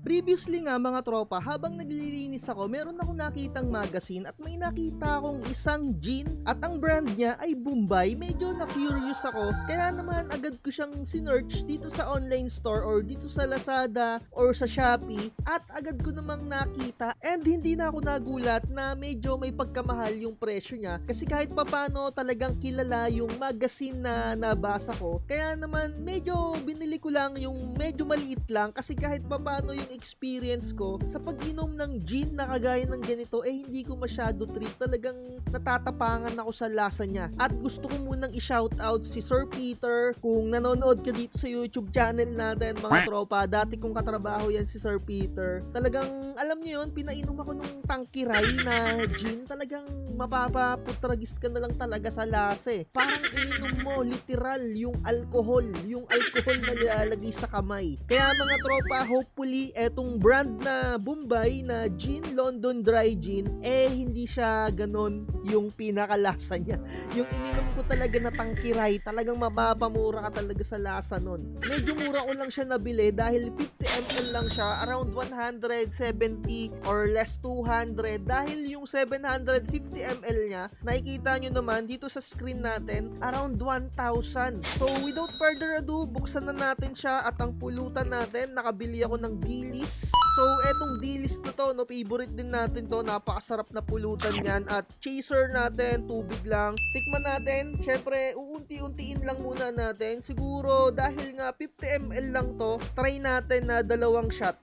Previously nga mga tropa, habang naglilinis ako, meron ako nakitang magazine at may nakita akong isang gin at ang brand niya ay Bombay. Medyo na-curious ako, kaya naman agad ko siyang sinearch dito sa online store or dito sa Lazada or sa Shopee at agad ko namang nakita and hindi na ako nagulat na medyo may pagkamahal yung presyo niya kasi kahit papano talagang kilala yung magazine na nabasa ko. Kaya naman medyo binili ko lang yung medyo maliit lang kasi kahit papano yung experience ko sa pag-inom ng gin na kagaya ng ganito hindi ko masyado trip. Talagang natatapangan ako sa lasa niya. At gusto ko munang i-shoutout si Sir Peter. Kung nanonood ka dito sa YouTube channel natin mga tropa, dati kong katrabaho yan si Sir Peter. Talagang alam niyo yun, pinainom ako nung tangkiray na gin. Talagang mapapaputragis ka na lang talaga sa lasa eh. Parang ininom mo literal yung alcohol na nilalagay sa kamay. Kaya mga tropa, hopefully etong brand na Bombay na gin, London Dry Gin, hindi siya ganon yung pinakalasa niya. Yung ininom ko talaga na tangkiray, talagang mapapamura ka talaga sa lasa nun. Medyo mura ko lang siya nabili dahil 50 ml lang siya, around 170 or less 200 dahil yung 750 ml niya, nakikita nyo naman dito sa screen natin, around 1,000. So without further ado, buksan na natin siya at ang pulutan natin, nakabili ako ng dilis. So etong dilis na to, favorite din natin to, napakasarap na pulutan yan. At chaser natin, tubig lang. Tikman natin, syempre uunti-untiin lang muna natin. Siguro dahil nga 50 ml lang to, try natin na 2 shot.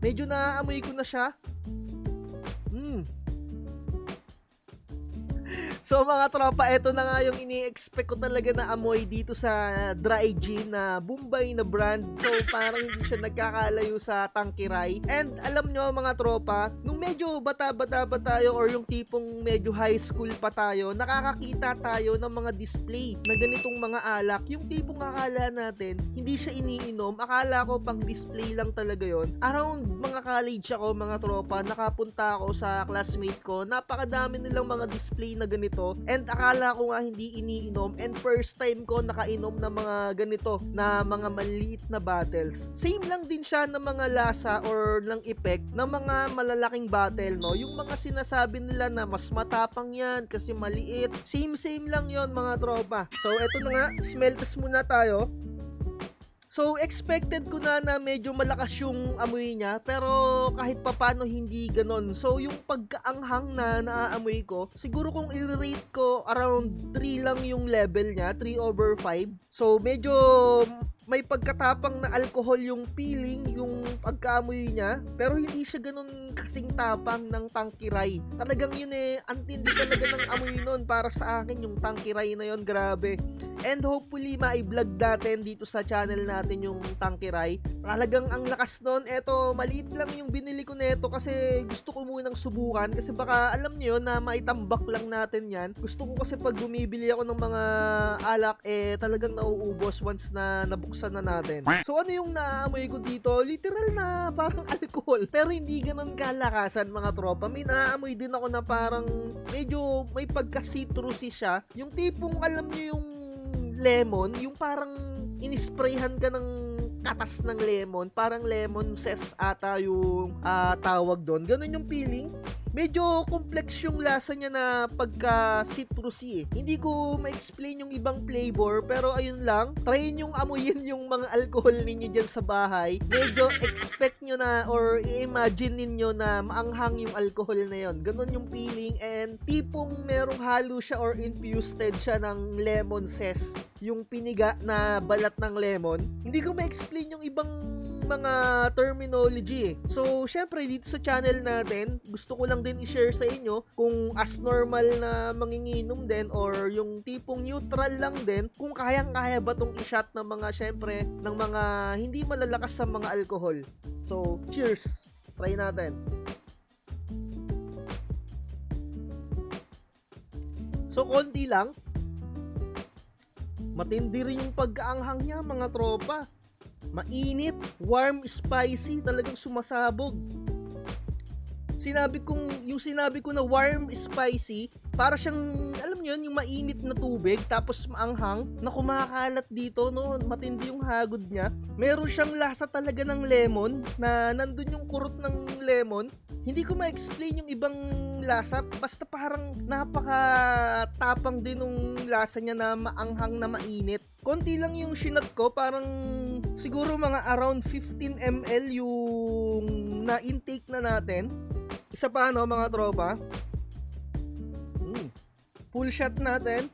Medyo naaamoy ko na siya. So mga tropa, eto na nga yung ini-expect ko talaga na amoy dito sa dry gin na Bombay na brand. So parang hindi siya nagkakalayo sa tangkiray. And alam nyo mga tropa, nung medyo bata-bata pa tayo or yung tipong medyo high school pa tayo, nakakakita tayo ng mga display na ganitong mga alak. Yung tipong akala natin, hindi siya iniinom. Akala ko pang display lang talaga yon. Around mga college ako mga tropa, nakapunta ako sa classmate ko. Napakadami nilang mga display na ganito. And akala ko nga hindi iniinom and first time ko nakainom ng mga ganito na mga maliit na bottles. Same lang din siya ng mga lasa or ng effect ng mga malalaking bottle, no? Yung mga sinasabi nila na mas matapang yan kasi maliit. Same lang yon mga tropa. So eto na nga, smell test muna tayo. So, expected ko na medyo malakas yung amoy niya, pero kahit papano hindi ganon. So, yung pagkaanghang na naaamoy ko, siguro kung i-rate ko, around 3 lang yung level niya, 3/5. So, medyo may pagkatapang na alcohol yung feeling, yung pagkaamoy niya, pero hindi siya ganun kasing tapang ng tangkiray. Talagang yun antindi talaga ng amoy nun para sa akin yung tangkiray na yun, grabe. And hopefully ma-vlog natin dito sa channel natin yung tangkiray. Talagang ang lakas nun. Eto, maliit lang yung binili ko neto kasi gusto ko munang subukan kasi baka alam niyo na maitambak lang natin yan. Gusto ko kasi pag bumibili ako ng mga alak talagang nauubos once na nabuksan na natin. So ano yung naaamoy ko dito? Literal na parang alcohol. Pero hindi ganun kalakasan mga tropa. May naaamoy din ako na parang medyo may pagka-citrusy siya. Yung tipong alam niyo yung lemon, yung parang inisprayhan ka ng katas ng lemon, parang lemon zest ata yung tawag doon. Ganun yung feeling. Medyo complex yung lasa niya na pagka-citrusy Hindi ko ma-explain yung ibang flavor, pero ayun lang. Try yung amuyin yung mga alcohol ninyo dyan sa bahay. Medyo expect nyo na or i-imagine ninyo na maanghang yung alcohol na yon. Ganun yung feeling and tipong merong halo siya or infused siya ng lemon zest. Yung piniga na balat ng lemon. Hindi ko ma-explain yung ibang mga terminology So, syempre dito sa channel natin, gusto ko lang din i-share sa inyo kung as normal na manginginom din or yung tipong neutral lang din, kung kayang-kaya ba tong i-shot ng mga syempre, ng mga hindi malalakas sa mga alcohol. So, cheers! Try natin. So, konti lang. Matindi rin yung pagkaanghang niya mga tropa. Mainit, warm, spicy, talagang sumasabog. Sinabi ko na warm, spicy, para siyang, alam niyo yun, yung mainit na tubig tapos maanghang na kumakalat dito, no? Matindi yung hagod niya. Meron siyang lasa talaga ng lemon na nandun yung kurot ng lemon. Hindi ko ma-explain yung ibang lasa, basta parang napaka-tapang din yung lasa niya na maanghang na mainit. Konti lang yung sinat ko, parang siguro mga around 15 ml yung na-intake na natin. Isa pa no mga tropa. Full shot natin.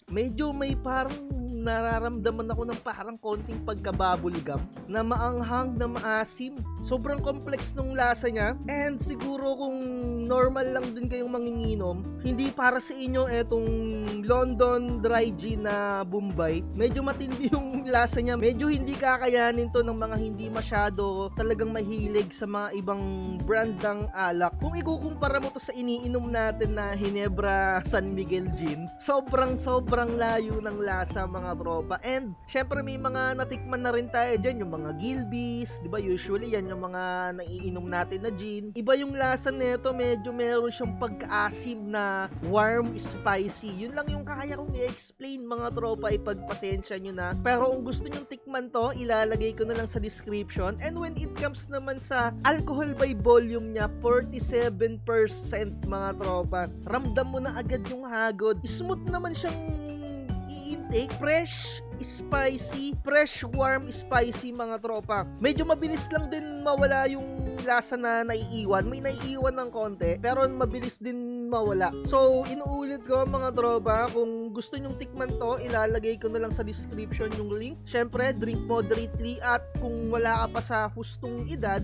Medyo may parang nararamdaman ako ng parang konting pagkabubblegum na maanghang na maasim. Sobrang complex nung lasa niya, and siguro kung normal lang din kayong manginginom, hindi para sa inyo etong London Dry Gin na Bombay. Medyo matindi yung lasa niya. Medyo hindi kakayanin to ng mga hindi masyado talagang mahilig sa mga ibang brand ng alak. Kung ikukumpara mo to sa iniinom natin na Ginebra San Miguel Gin, sobrang layo ng lasa mga tropa. And syempre may mga natikman na rin tayo dyan, yung mga Gilbey's, di ba? Usually yan yung mga naiinom natin na gin. Iba yung lasa nito, medyo meron siyang pagkaasim na warm, spicy. Yun lang yung kaya kong i-explain mga tropa, ipagpasensya nyo na. Pero kung gusto nyong tikman to, ilalagay ko na lang sa description. And when it comes naman sa alcohol by volume niya, 47% mga tropa. Ramdam mo na agad yung hagod. Smooth naman siyang i-intake, fresh, spicy, fresh, warm, spicy mga tropa. Medyo mabilis lang din mawala yung lasa na naiiwan. May naiiwan ng konti, pero mabilis din mawala. So, inuulit ko mga tropa, kung gusto nyong tikman to, ilalagay ko na lang sa description yung link. Syempre, drink moderately, at kung wala ka pa sa hustong edad,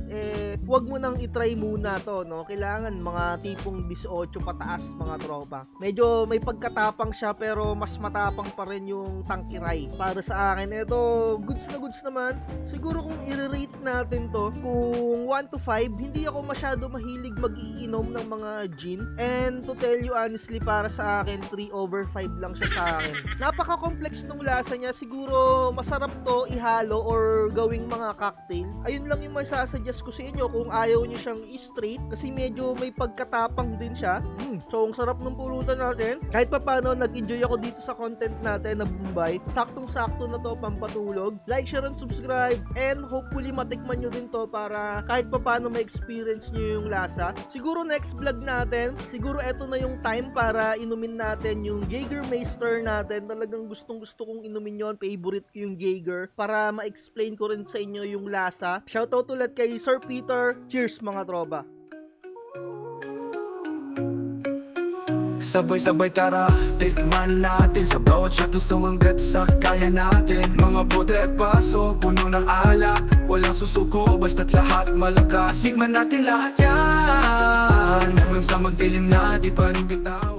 huwag mo nang itry muna to, no? Kailangan mga tipong 18 pataas mga tropa. Medyo may pagkatapang siya, pero mas matapang pa rin yung tangkiray. Para sa akin, ito, goods na goods naman. Siguro kung i-rate natin to, kung 1 to 5, hindi ako masyado mahilig mag-iinom ng mga gin. And to tell you honestly, para sa akin, 3/5 lang siya sa akin. Napaka-complex nung lasa niya. Siguro masarap to ihalo or gawing mga cocktail. Ayun lang yung masasuggest ko sa inyo kung ayaw niyo siyang straight, kasi medyo may pagkatapang din siya. So, ang sarap ng pulutan natin. Kahit pa paano, nag-enjoy ako dito sa content natin na Bombay. Saktong-sakto na to, pampatulog. Like, share, and subscribe. And hopefully, matikman nyo din to para kahit pa paano ma-experience nyo yung lasa. Siguro next vlog natin, siguro eto na yung time para inumin natin yung Jägermeister natin. Talagang gustong-gusto kong inumin yon. Favorite ko yung Jaeger. Para ma-explain ko rin sa inyo yung lasa. Shoutout ulit kay Sir Peter. Cheers mga tropa. Sabay-sabay tara, tikman natin sa bawat shot hanggat sa kaya natin. Mga bote at baso, puno ng alak, walang susuko, basta't lahat malakas. Tikman natin lahat yan, hanggang sa magdilim na, di pa rin bitaw.